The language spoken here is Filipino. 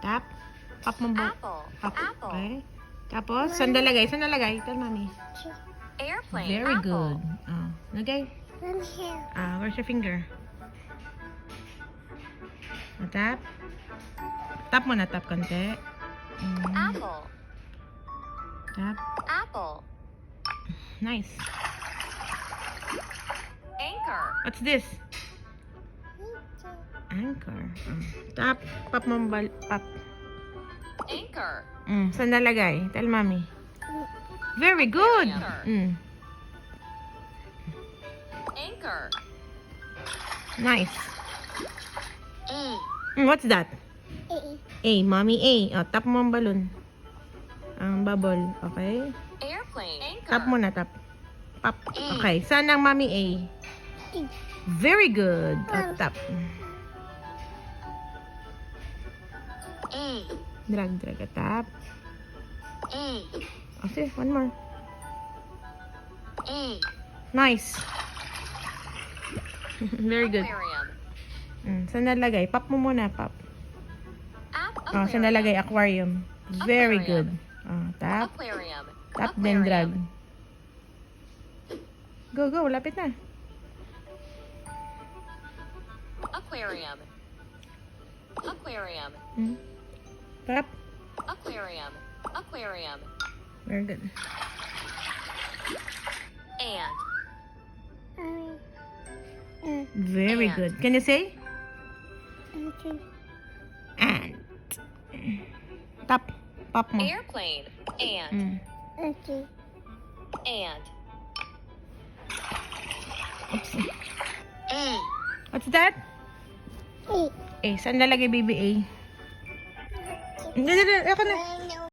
Tap. Pop mo ba? Apple. Pop. Apple. Okay. Tapos, saan nalagay? Saan nalagay? Tell mommy. Airplane. Very Apple. good. Oh, lagay. Where's your finger? Tap. Tap mo na, tap konti. Apple. Tap. Apple. Nice. Anchor. What's this? Anchor. Tap. Pop mo bal. Pop. Anchor. Saan nalagay? Tell mommy. Very good. Anchor. Nice. A. What's that? A. Mommy A. Oh, tap mo ang balloon. Ang bubble. Okay? Airplane. Anchor. Tap mo na, tap. Pop. Okay. Saan ang mommy A? Very good. Oh, tap. A. Drag. Tap. A. Okay, one more. A. Nice. Very good. Aquarium. Saan nalagay? Pop mo muna, pop. Oh, saan Aquarium. nalagay? Aquarium. Very good. Aquarium. Oh, tap. Aquarium. Tap, then drag. Aquarium. Go. Lapit na. Aquarium. Aquarium. Tap. Aquarium. Aquarium. Very good. And. Very And. good. Can you say? And. Tap. Pop mo. Airplane. And. And. Oops. A. What's that? A. Saan nalagay baby A? Hindi. Ako na.